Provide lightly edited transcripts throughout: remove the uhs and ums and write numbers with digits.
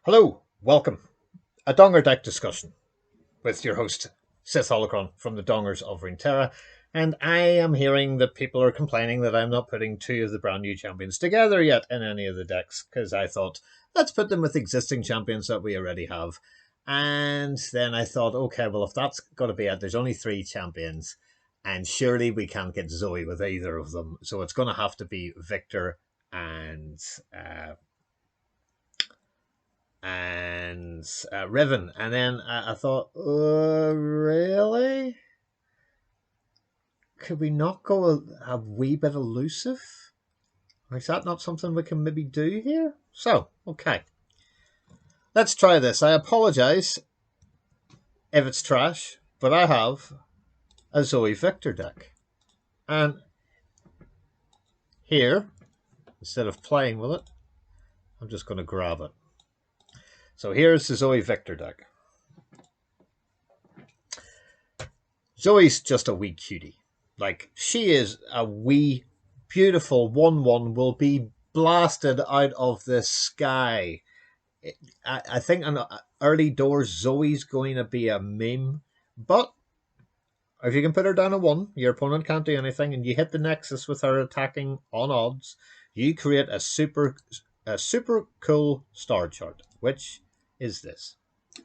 Hello, welcome. A Donger deck discussion with your host, Sith Holocron from the Dongers of Runeterra. And I am hearing that people are complaining that I'm not putting two of the brand new champions together yet in any of the decks, because I thought, let's put them with existing champions that we already have. And then I thought, okay, well, if that's got to be it, there's only three champions, and surely we can't get Zoe with either of them. So it's going to have to be Viktor and Riven. And then I thought, really? Could we not go a wee bit elusive? Is that not something we can maybe do here? So, okay. Let's try this. I apologise if it's trash, but I have a Zoe Viktor deck. And here, instead of playing with it, I'm just going to grab it. So here's the Zoe Viktor deck. Zoe's just a wee cutie. Like, she is a wee, beautiful 1-1, will be blasted out of the sky. I think on early doors, Zoe's going to be a meme. But if you can put her down a 1, your opponent can't do anything, and you hit the Nexus with her attacking on odds, you create a super cool star chart, which is this.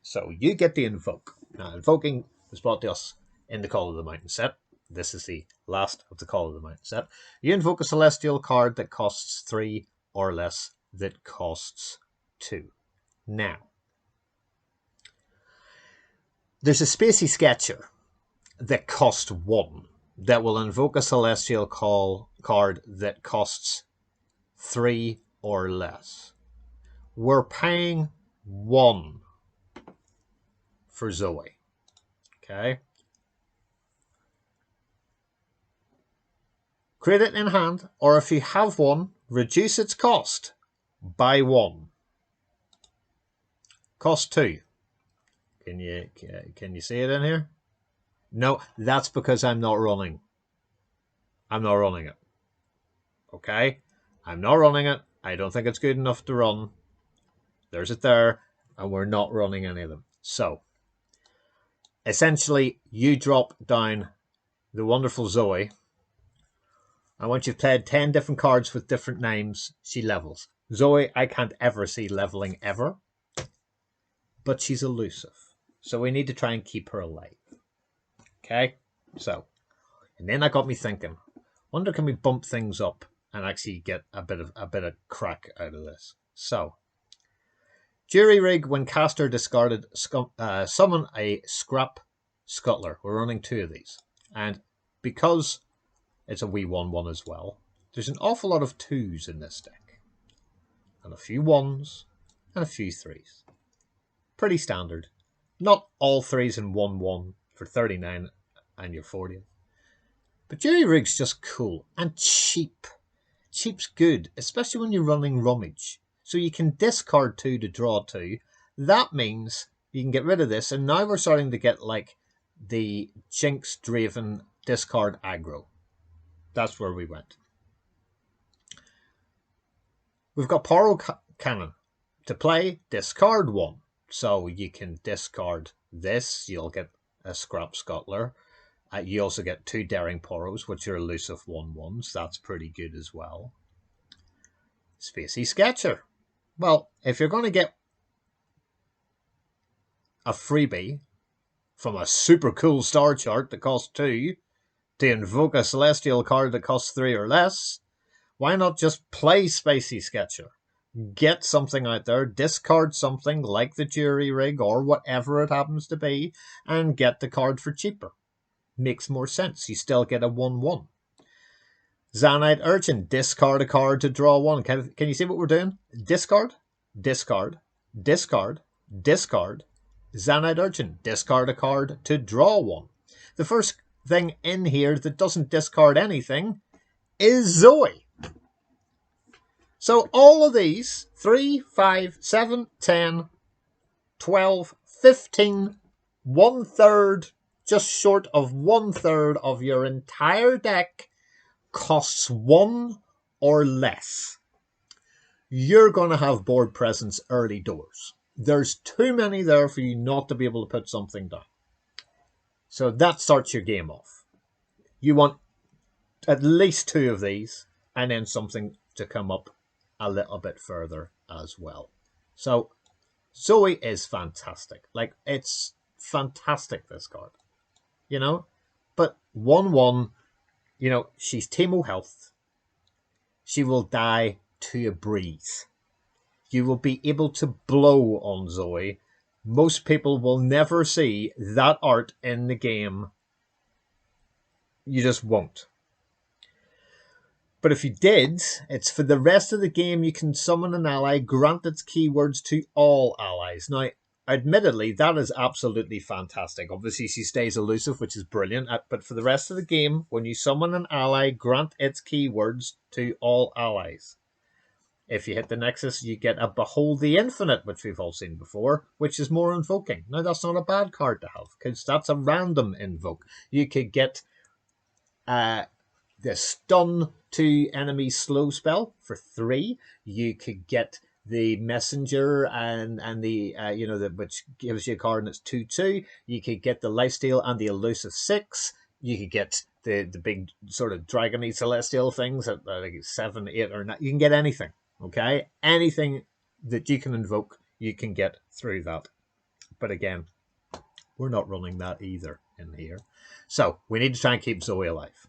So you get the invoke. Now, invoking is brought to us in the Call of the Mountain set. This is the last of the Call of the Mountain set. You invoke a celestial card that costs 3 or less, that costs 2. Now, there's a Spacey Sketcher that costs 1 that will invoke a celestial card that costs 3 or less. We're paying 1 for Zoe. Okay. Create it in hand, or if you have one, reduce its cost by 1. Cost 2. Can you see it in here? No, that's because I'm not running. I'm not running it. Okay? I'm not running it. I don't think it's good enough to run. There's it there, and we're not running any of them. So, essentially, you drop down the wonderful Zoe, and once you've played 10 different cards with different names, she levels. Zoe, I can't ever see leveling ever, but she's elusive. So we need to try and keep her alive. Okay? So, and then that got me thinking, wonder can we bump things up and actually get a bit of crack out of this. So, Jury Rig, when caster discarded, summon a Scrap Scuttler. We're running 2 of these. And because it's a wee 1-1 as well, there's an awful lot of 2s in this deck. And a few 1s and a few 3s. Pretty standard. Not all 3s in 1-1 for 39 and your 40th. But Jury Rig's just cool and cheap. Cheap's good, especially when you're running Rummage. So you can discard 2 to draw 2. That means you can get rid of this, and now we're starting to get like the Jinx-driven discard aggro. That's where we went. We've got Poro Cannon. To play, discard 1. So you can discard this. You'll get a Scrap Scuttler. You also get 2 Daring Poros, which are elusive 1-1s. That's pretty good as well. Spacey Sketcher. Well, if you're going to get a freebie from a super cool star chart that costs 2 to invoke a celestial card that costs 3 or less, why not just play Spacey Sketcher? Get something out there, discard something like the Jury Rig or whatever it happens to be, and get the card for cheaper. Makes more sense. You still get a 1-1. Zanite Urchin, discard a card to draw 1. Can you see what we're doing? Discard, discard, discard, discard. Zanite Urchin, discard a card to draw 1. The first thing in here that doesn't discard anything is Zoe. So all of these, 3, 5, 7, 10, 12, 15, 1/3, just short of 1/3 of your entire deck costs 1 or less. You're going to have board presence early doors. there's too many there for you not to be able to put something down. So that starts your game off. You want at least 2 of these, and then something to come up a little bit further as well. So Zoe is fantastic. Like, it's fantastic, this card. You know? But 1/1, you know, she's Teemo health. She will die to a breeze. You will be able to blow on Zoe. Most people will never see that art in the game. You just won't. But if you did, it's for the rest of the game you can summon an ally, grant its keywords to all allies. Now, admittedly, that is absolutely fantastic. Obviously, she stays elusive, which is brilliant. But for the rest of the game, when you summon an ally, grant its keywords to all allies. If you hit the Nexus, you get a Behold the Infinite, which we've all seen before, which is more invoking. Now, that's not a bad card to have, because that's a random invoke. You could get the stun to enemy slow spell for 3. You could get the messenger and the which gives you a card and it's 2/2. You could get the lifesteal and the elusive 6. You could get the big sort of dragony celestial things at like 7, 8, or 9. You can get anything. Okay, anything that you can invoke, you can get through that. But again, we're not running that either in here. So we need to try and keep Zoe alive.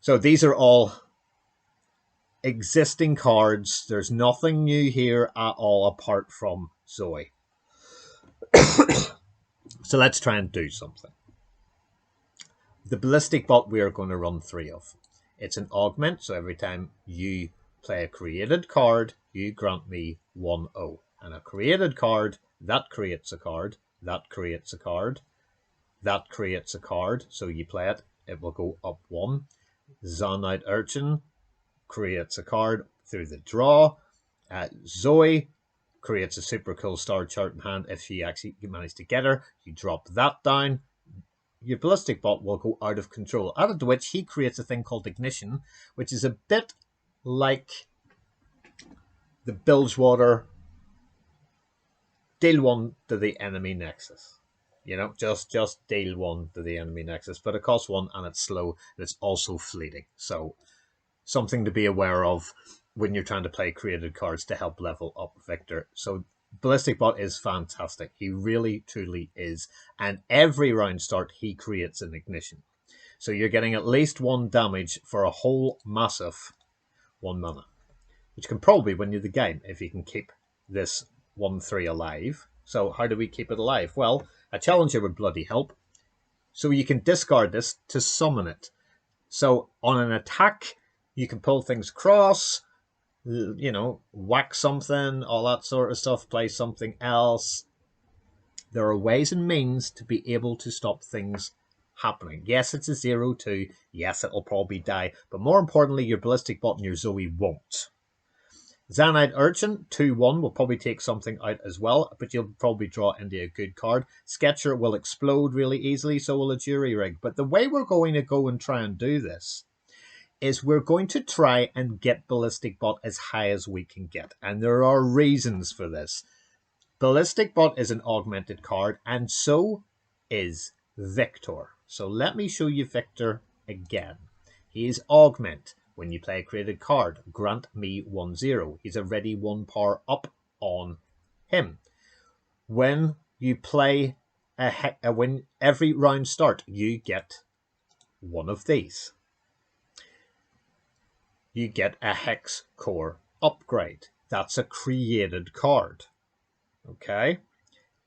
So these are all existing cards. There's nothing new here at all apart from Zoe. So let's try and do something. The Ballistic Bot we are going to run 3 of. It's an augment, so every time you play a created card, you grant me 1/0. And a created card, that creates a card, that creates a card, that creates a card. So you play it, it will go up 1. Untitled Urchin creates a card through the draw. Zoe creates a super cool star chart in hand. If you actually manage to get her, you drop that down. Your Ballistic Bot will go out of control. Added to which he creates a thing called Ignition, which is a bit like the Bilgewater. Deal 1 to the enemy Nexus. You know, just deal 1 to the enemy Nexus. But it costs 1 and it's slow. And it's also fleeting. So something to be aware of when you're trying to play created cards to help level up Viktor. So Ballistic Bot is fantastic. He really, truly is. And every round start, he creates an Ignition. So you're getting at least 1 damage for a whole massive 1 mana. Which can probably win you the game if you can keep this 1/3 alive. So how do we keep it alive? Well, a challenger would bloody help. So you can discard this to summon it. So on an attack, you can pull things across, you know, whack something, all that sort of stuff, play something else. There are ways and means to be able to stop things happening. Yes, it's a 0/2. Yes, it'll probably die. But more importantly, your Ballistic Bot and your Zoe won't. Untitled Urchin, 2/1, will probably take something out as well, but you'll probably draw into a good card. Sketcher will explode really easily, so will a Jury Rig. But the way we're going to go and try and do this is we're going to try and get Ballistic Bot as high as we can get. And there are reasons for this. Ballistic Bot is an augmented card, and so is Viktor. So let me show you Viktor again. He is augment. When you play a created card, grant me 1/0. He's already 1 power up on him. When you play when every round start, you get 1 of these. You get a Hex Core upgrade. That's a created card. Okay?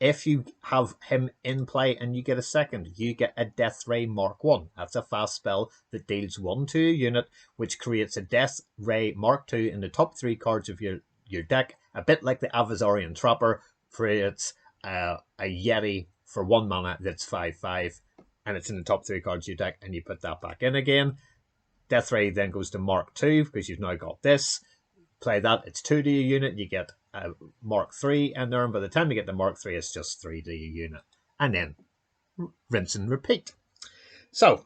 If you have him in play and you get a second, you get a Death Ray Mark 1. That's a fast spell that deals 1 to a unit, which creates a Death Ray Mark 2 in the top 3 cards of your deck. A bit like the Avazarian Trapper creates a Yeti for 1 mana that's 5/5, and it's in the top 3 cards of your deck, and you put that back in again. Death Ray then goes to Mark 2, because you've now got this. Play that, it's 2 to a unit, you get Mark 3 in there, and by the time you get to Mark 3, it's just 3 to a unit. And then rinse and repeat. So,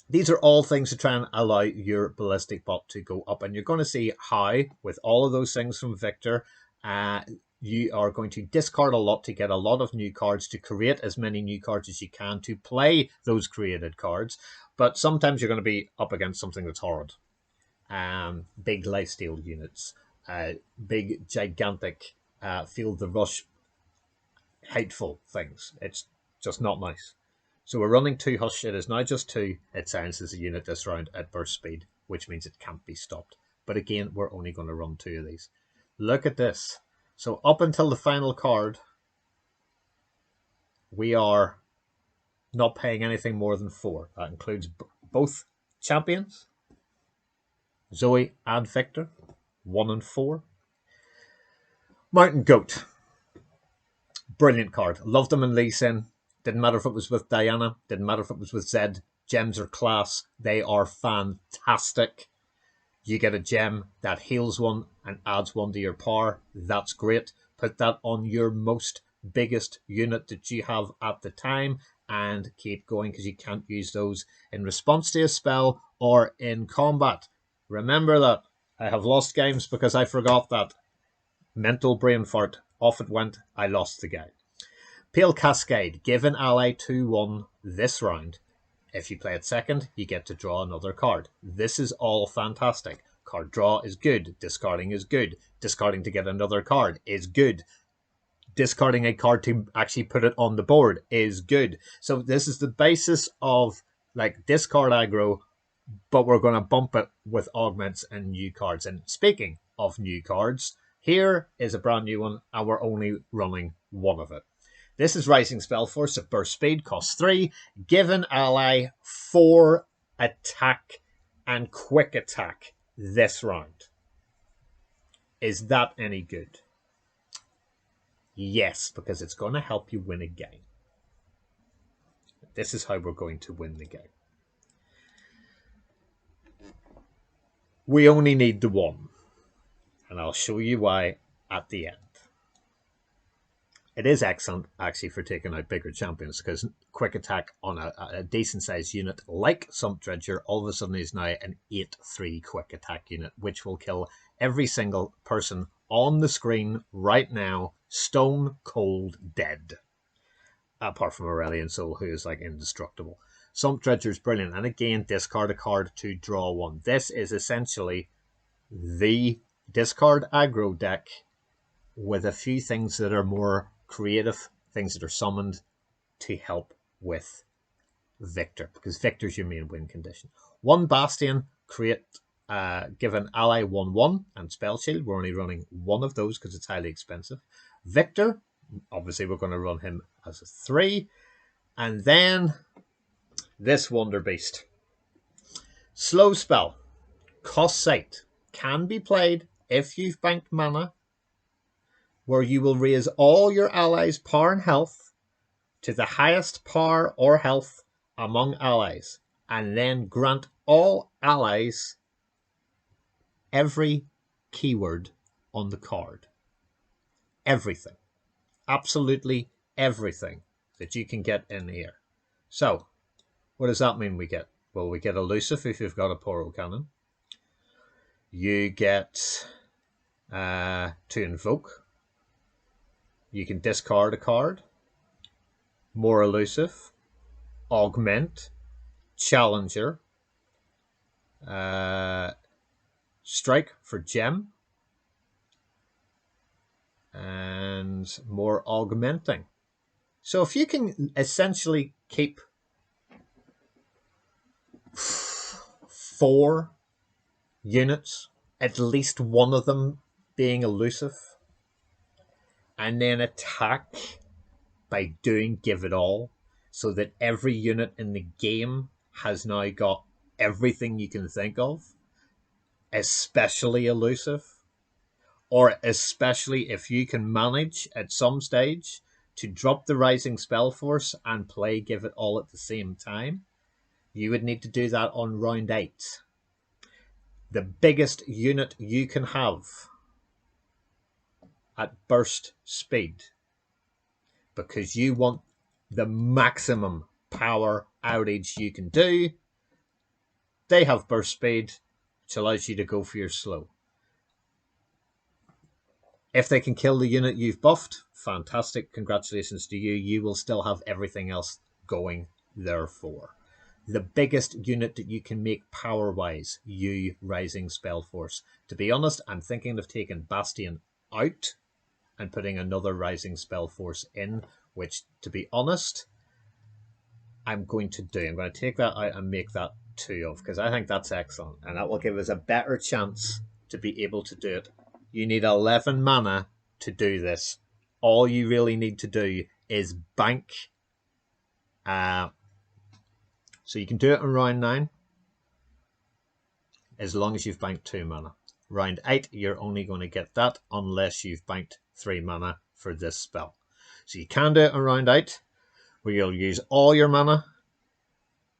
these are all things to try and allow your Ballistic Bot to go up. And you're going to see how, with all of those things from Viktor, you are going to discard a lot to get a lot of new cards, to create as many new cards as you can, to play those created cards. But sometimes you're going to be up against something that's horrid. Big lifesteal units, big, gigantic Field the Rush, hateful things. It's just not nice. So we're running 2 Hush. It is now just 2. It silences a unit this round at burst speed, which means it can't be stopped. But again, we're only going to run 2 of these. Look at this. So up until the final card, we are not paying anything more than 4. That includes both champions, Zoe and Viktor, 1 and 4. Mountain Goat. Brilliant card. Loved them in Lee Sin. Didn't matter if it was with Diana. Didn't matter if it was with Zed. Gems are class. They are fantastic. You get a gem that heals 1 and adds 1 to your power. That's great. Put that on your most biggest unit that you have at the time and keep going, because you can't use those in response to a spell or in combat. Remember that. I have lost games because I forgot that. Mental brain fart. Off it went. I lost the game. Pale Cascade. Give an ally 2/1 this round. If you play it second, you get to draw another card. This is all fantastic. Card draw is good. Discarding is good. Discarding to get another card is good. Discarding a card to actually put it on the board is good. So this is the basis of like discard aggro, but we're going to bump it with augments and new cards. And speaking of new cards, here is a brand new one, and we're only running 1 of it. This is Rising Spellforce at burst speed, costs 3. Give an ally 4 attack and quick attack this round. Is that any good? Yes, because it's going to help you win a game. This is how we're going to win the game. We only need the 1. And I'll show you why at the end. It is excellent, actually, for taking out bigger champions, because quick attack on a decent-sized unit like Sump Dredger all of a sudden is now an 8/3 quick attack unit, which will kill every single person on the screen right now, stone cold dead. Apart from Aurelian Soul, who is like indestructible. Sump Dredger is brilliant, and again, discard a card to draw 1. This is essentially the discard aggro deck with a few things that are more creative, things that are summoned to help with Viktor, because Viktor's your main win condition. 1 Bastion, create, give an ally 1/1 and Spell Shield. We're only running 1 of those because it's highly expensive. Viktor, obviously we're going to run him as a 3. And then this Wonder Beast. Slow Spell, costs 8, can be played if you've banked mana, where you will raise all your allies' power and health to the highest power or health among allies, and then grant all allies every keyword on the card. Everything. Absolutely everything that you can get in here. So, what does that mean we get? Well, we get elusive if you've got a Poro Cannon. You get to invoke. You can discard a card. More elusive. Augment. Challenger. Strike for gem. And more augmenting. So if you can essentially keep 4 units, at least 1 of them being elusive, and then attack by doing Give It All, so that every unit in the game has now got everything you can think of, especially elusive, or especially if you can manage at some stage to drop the Rising Spellforce and play Give It All at the same time, you would need to do that on round 8. The biggest unit you can have at burst speed, because you want the maximum power outage you can do. They have burst speed, which allows you to go for your slow. If they can kill the unit you've buffed, fantastic. Congratulations to you. You will still have everything else going, therefore. The biggest unit that you can make power-wise, you Rising Spell Force. To be honest, I'm thinking of taking Bastion out and putting another Rising Spell Force in, which, to be honest, I'm going to do. I'm going to take that out and make that 2 of, because I think that's excellent, and that will give us a better chance to be able to do it. You need 11 mana to do this. All you really need to do is bank. So you can do it in round 9, as long as you've banked 2 mana. Round 8, you're only going to get that unless you've banked 3 mana for this spell. So you can do it in round 8, where you'll use all your mana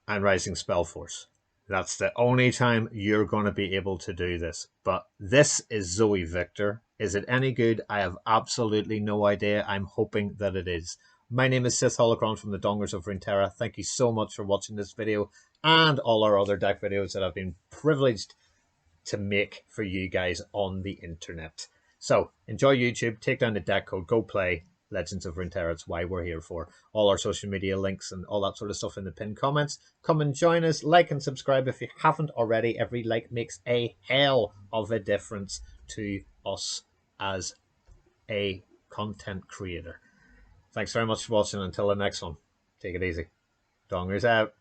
and Rising Spell Force. That's the only time you're going to be able to do this. But this is Zoe Viktor. Is it any good? I have absolutely no idea. I'm hoping that it is. My name is Sith Holocron from the Dongers of Runeterra. Thank you so much for watching this video and all our other deck videos that I've been privileged to make for you guys on the internet. So enjoy YouTube, take down the Deckcode, go play Legends of Runeterra. It's why we're here for. All our social media links and all that sort of stuff in the pinned comments. Come and join us, like and subscribe if you haven't already. Every like makes a hell of a difference to us as a content creator. Thanks very much for watching. Until the next one, take it easy. Dongers out.